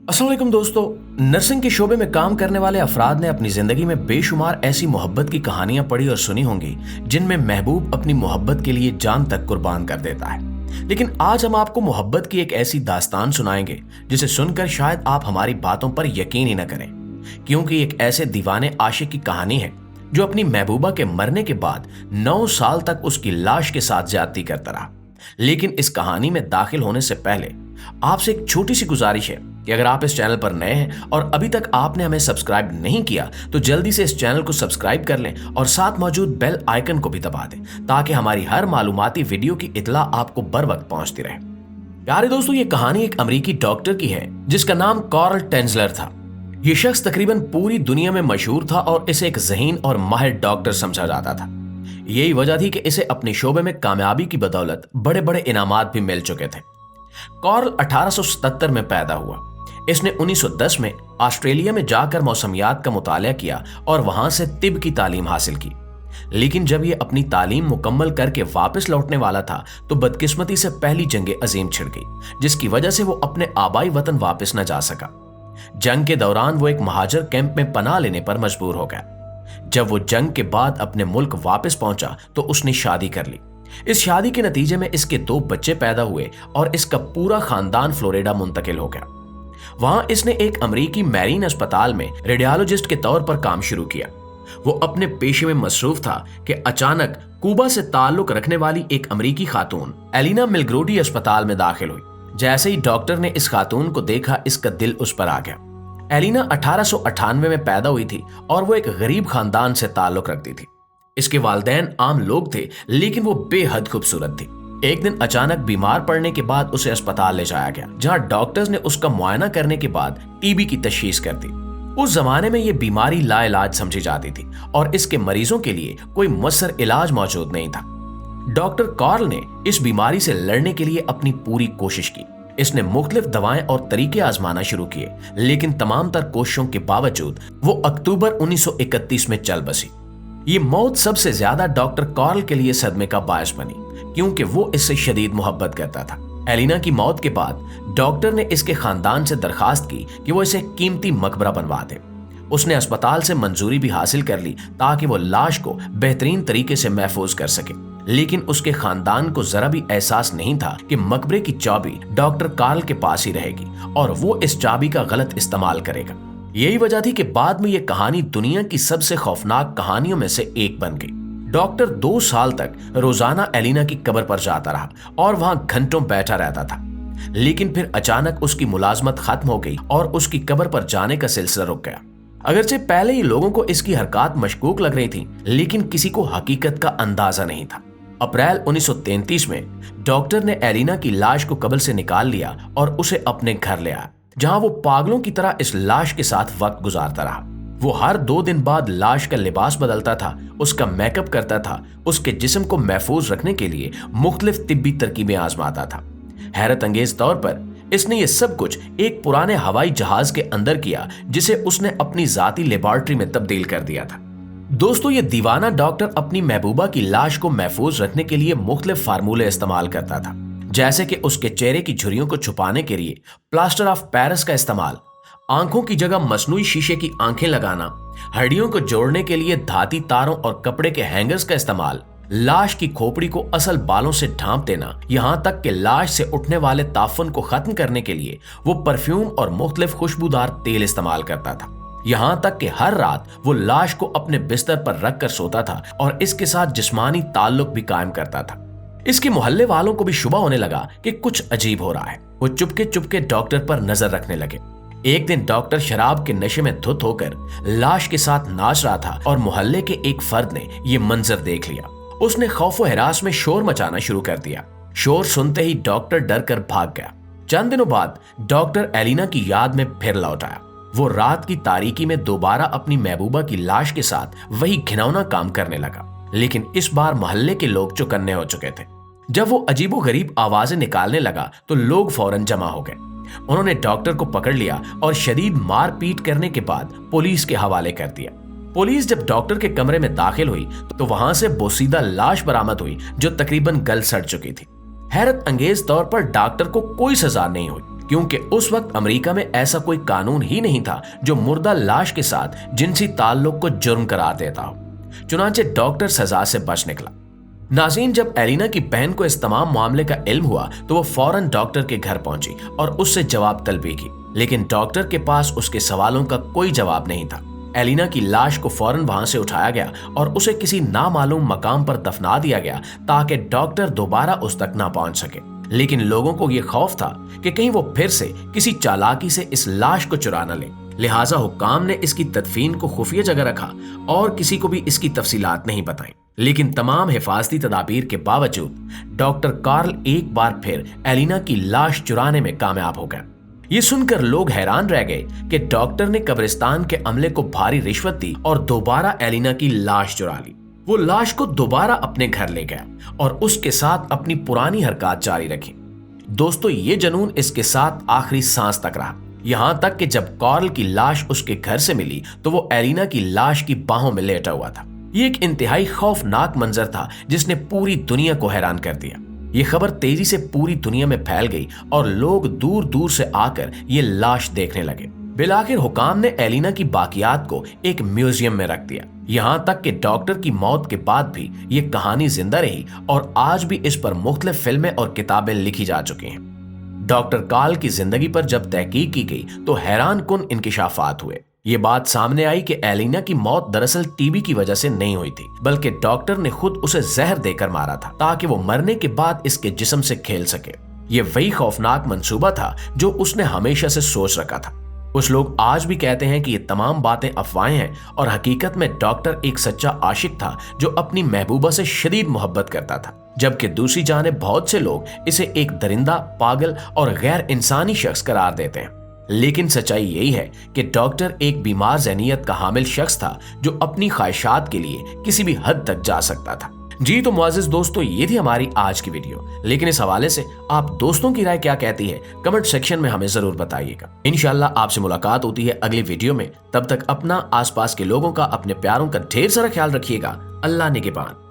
अस्सलाम वालेकुम दोस्तों। नर्सिंग के शोबे में काम करने वाले अफराद ने अपनी जिंदगी में बेशुमार ऐसी मोहब्बत की कहानियां पढ़ी और सुनी होंगी जिनमें महबूब अपनी मोहब्बत के लिए जान तक कुर्बान कर देता है। लेकिन आज हम आपको मोहब्बत की एक ऐसी दास्तान सुनाएंगे जिसे सुनकर शायद आप हमारी बातों पर यकीन ही न करें, क्योंकि एक ऐसे दीवाने आशिक की कहानी है जो अपनी महबूबा के मरने के बाद 9 साल तक उसकी लाश के साथ ज्यादती करता रहा। लेकिन इस कहानी में दाखिल होने से पहले आपसे एक छोटी सी गुजारिश है कि अगर आप इस चैनल पर नए हैं और अभी तक आपने हमें सब्सक्राइब नहीं किया तो जल्दी से इस चैनल को सब्सक्राइब कर लें और साथ मौजूद बेल आइकन को भी दबा दें ताकि हमारी हर मालूमाती वीडियो की इत्तला आपको बर वक्त पहुंचती रहे। प्यारे दोस्तों, ये कहानी एक अमेरिकी डॉक्टर की है जिसका नाम कार्ल टेंजलर था। ये शख्स तकरीबन पूरी दुनिया में मशहूर था और इसे एक ज़हीन और माहिर डॉक्टर समझा जाता था। यही वजह थी कि इसे अपने शोबे में कामयाबी की बदौलत बड़े बड़े इनामात भी मिल चुके थे। कार्ल 1877 में पैदा हुआ। इसने 1910 में ऑस्ट्रेलिया में जाकर मौसमियात का मुताला किया और वहां से तिब की तालीम हासिल की। लेकिन जब ये अपनी तालीम मुकम्मल करके वापस लौटने वाला था तो बदकिस्मती से पहली जंग अजीम छिड़ गई, जिसकी वजह से वो अपने आबाई वतन वापस न जा सका। जंग के दौरान वो एक महाजर कैंप में पनाह लेने पर मजबूर हो गया। जब वो जंग के बाद अपने मुल्क वापस पहुंचा तो उसने शादी कर ली। इस शादी के नतीजे में इसके 2 बच्चे पैदा हुए और इसका पूरा खानदान फ्लोरिडा मुंतकिल हो गया। वहां इसने एक अमेरिकी मैरीन अस्पताल में रेडियोलॉजिस्ट के तौर पर काम शुरू किया। वो अपने पेशे में मसरूफ था कि अचानक कुबा से ताल्लुक रखने वाली एक अमेरिकी खातून एलिना मिलग्रोडी अस्पताल में दाखिल हुई। जैसे ही डॉक्टर ने इस खातून को देखा, इसका दिल उस पर आ गया। एलिना 1898 में पैदा हुई थी और वो एक गरीब खानदान से ताल्लुक रखती थी। इसके वालिदैन आम लोग थे, लेकिन वो बेहद खूबसूरत थी। एक दिन अचानक बीमार पड़ने के बाद उसे अस्पताल ले जाया गया, जहां डॉक्टर्स ने उसका मुआयना करने के बाद टीबी की तशखीस कर दी। उस जमाने में ये बीमारी लाइलाज समझी जाती थी और इसके मरीजों के लिए कोई मुयस्सर इलाज मौजूद नहीं था। डॉक्टर कार्ल ने इस बीमारी से लड़ने के लिए अपनी पूरी कोशिश की। इसने मुख्तलिफ दवाएं और तरीके आजमाना शुरू किए, लेकिन तमाम तर कोशिशों के बावजूद वो अक्टूबर 1931 में चल बसी। ये मौत सबसे ज्यादा डॉक्टर कार्ल के लिए सदमे का बायस बनी, क्योंकि वो इससे शदीद मोहब्बत करता था। एलिना की मौत के बाद डॉक्टर ने इसके खानदान से दरखास्त की कि वो इसे कीमती मकबरा बनवा दे। उसने अस्पताल से मंजूरी भी हासिल कर ली ताकि वो लाश को बेहतरीन तरीके से महफूज कर सके। लेकिन उसके खानदान को जरा भी एहसास नहीं था कि मकबरे की चाबी डॉक्टर कार्ल के पास ही रहेगी और वो इस चाबी का गलत इस्तेमाल करेगा। यही वजह थी कि बाद में यह कहानी दुनिया की सबसे खौफनाक कहानियों में से एक बन गई। डॉक्टर 2 साल तक रोजाना एलिना की कब्र पर जाता रहा और वहां घंटों बैठा रहता था। लेकिन फिर अचानक उसकी मुलाजमत खत्म हो गई और उसकी कब्र पर जाने का सिलसिला रुक गया। अगरचे पहले ही लोगों को इसकी हरकत मशकूक लग रही थी, लेकिन किसी को हकीकत का अंदाजा नहीं था। अप्रैल 1933 में डॉक्टर ने एलिना की लाश को कब्र से निकाल लिया और उसे अपने घर ले आया, जहां वो पागलों की तरह इस लाश के साथ वक्त गुजारता रहा। वो हर 2 दिन बाद लाश का लिबास बदलता था, उसका मेकअप करता था, उसके जिस्म को महफूज रखने के लिए मुख्तलिफ तिब्बी तरकीबें आजमाता था। हैरत अंगेज तौर पर इसने ये सब कुछ एक पुराने हवाई जहाज के अंदर किया, जिसे उसने अपनी जाती लेबॉर्ट्री में तब्दील कर दिया था। दोस्तों, ये दीवाना डॉक्टर अपनी महबूबा की लाश को महफूज रखने के लिए मुख्तलिफ फार्मूले इस्तेमाल करता था, जैसे कि उसके चेहरे की झुर्रियों को छुपाने के लिए प्लास्टर ऑफ पेरिस का इस्तेमाल, आंखों की जगह मसनूई शीशे की आंखें लगाना, हड्डियों को जोड़ने के लिए धाती तारों और कपड़े के हैंगर्स का इस्तेमाल, लाश की खोपड़ी को असल बालों से ढांप देना, यहाँ तक कि लाश से उठने वाले ताफन को खत्म करने के लिए वो परफ्यूम और मुख्तलिफ खुशबूदार तेल इस्तेमाल करता था। यहाँ तक कि हर रात वो लाश को अपने बिस्तर पर रख कर सोता था और इसके साथ जिस्मानी ताल्लुक भी कायम करता था। इसके मोहल्ले वालों को भी शुबा होने लगा कि कुछ अजीब हो रहा है। वो चुपके चुपके डॉक्टर पर नजर रखने लगे। एक दिन डॉक्टर शराब के नशे में धुत होकर लाश के साथ नाच रहा था और मोहल्ले के एक फर्द ने ये मंजर देख लिया। उसने खौफ व हिरास में शोर मचाना शुरू कर दिया। शोर सुनते ही डॉक्टर डर कर भाग गया। चंद दिनों बाद डॉक्टर एलिना की याद में फिर लौट आया। वो रात की तारीकी में दोबारा अपनी महबूबा की लाश के साथ वही घिनौना काम करने लगा, लेकिन इस बार मोहल्ले के लोग चौकन्ने हो चुके थे। जब वो अजीबो गरीब आवाजें निकालने लगा तो लोग फौरन जमा हो गए। उन्होंने डॉक्टर को पकड़ लिया और शदीद मारपीट करने के बाद पुलिस के हवाले कर दिया। पुलिस जब डॉक्टर के कमरे में दाखिल हुई तो वहां से बोसीदा लाश बरामद हुई जो तकरीबन गल सड़ चुकी थी। हैरत अंगेज तौर पर डॉक्टर को कोई सजा नहीं हुई, क्योंकि उस वक्त अमेरिका में ऐसा कोई कानून ही नहीं था जो मुर्दा लाश के साथ जिनसी ताल्लुक को जुर्म करार देता हो। चुनांचे डॉक्टर सजा से बच निकला। नाज़रीन, जब एलिना की बहन को इस तमाम मामले का इल्म हुआ तो वो फौरन डॉक्टर के घर पहुंची और उससे जवाब तलबी की, लेकिन डॉक्टर के पास उसके सवालों का कोई जवाब नहीं था। एलिना की लाश को फौरन वहां से उठाया गया और उसे किसी नामालूम मकाम पर दफना दिया गया ताकि डॉक्टर दोबारा उस तक ना पहुंच सके। लेकिन लोगों को यह खौफ था कि कहीं वो फिर से किसी चालाकी से इस लाश को चुरा न ले, लिहाजा हुक्काम ने इसकी तदफीन को खुफिया जगह रखा और किसी को भी इसकी तफसीलात नहीं बताई। लेकिन तमाम हिफाजती तदाबीर के बावजूद डॉक्टर कार्ल एक बार फिर एलिना की लाश चुराने में कामयाब हो गया। ये सुनकर लोग हैरान रह गए कि डॉक्टर ने कब्रिस्तान के अमले को भारी रिश्वत दी और दोबारा एलिना की लाश चुरा ली। वो लाश को दोबारा अपने घर ले गया और उसके साथ अपनी पुरानी हरकत जारी रखी। दोस्तों, ये जनून इसके साथ आखिरी सांस तक रहा, यहां तक कि जब कार्ल की लाश उसके घर से मिली तो वो एलिना की लाश की बाहों में लेटा हुआ था। ये एक इंतहाई खौफनाक मंजर था जिसने पूरी दुनिया को हैरान कर दिया। ये खबर तेजी से पूरी दुनिया में फैल गई और लोग दूर दूर से आकर ये लाश देखने लगे। बिलाखिर हुकाम ने एलिना की बाकियात को एक म्यूजियम में रख दिया। यहाँ तक कि डॉक्टर की मौत के बाद भी ये कहानी जिंदा रही और आज भी इस पर मुख्तलिफ फिल्में और किताबें लिखी जा चुकी हैं। डॉक्टर कार्ल की जिंदगी पर जब तहकीक की गई तो हैरान कुन इंकिशाफात हुए। ये बात सामने आई कि एलिना की मौत दरअसल टीबी की वजह से नहीं हुई थी, बल्कि डॉक्टर ने खुद उसे जहर देकर मारा था ताकि वो मरने के बाद इसके जिस्म से खेल सके। ये वही खौफनाक मंसूबा था जो उसने हमेशा से सोच रखा था। कुछ लोग आज भी कहते हैं कि ये तमाम बातें अफवाहें हैं और हकीकत में डॉक्टर एक सच्चा आशिक था जो अपनी महबूबा से शदीद मोहब्बत करता था, जबकि दूसरी जानिब बहुत से लोग इसे एक दरिंदा, पागल और गैर इंसानी शख्स करार देते हैं। लेकिन सच्चाई यही है कि डॉक्टर एक बीमार ज़हनियत का हामिल शख्स था जो अपनी ख्वाहिशात के लिए किसी भी हद तक जा सकता था। जी तो मुअज़्ज़िज़ दोस्तों, ये थी हमारी आज की वीडियो। लेकिन इस हवाले से आप दोस्तों की राय क्या कहती है, कमेंट सेक्शन में हमें जरूर बताइएगा। इंशाल्लाह आपसे मुलाकात होती है अगली वीडियो में। तब तक अपना, आसपास के लोगों का, अपने प्यारों का ढेर सारा ख्याल रखिएगा। अल्लाह निगहबान।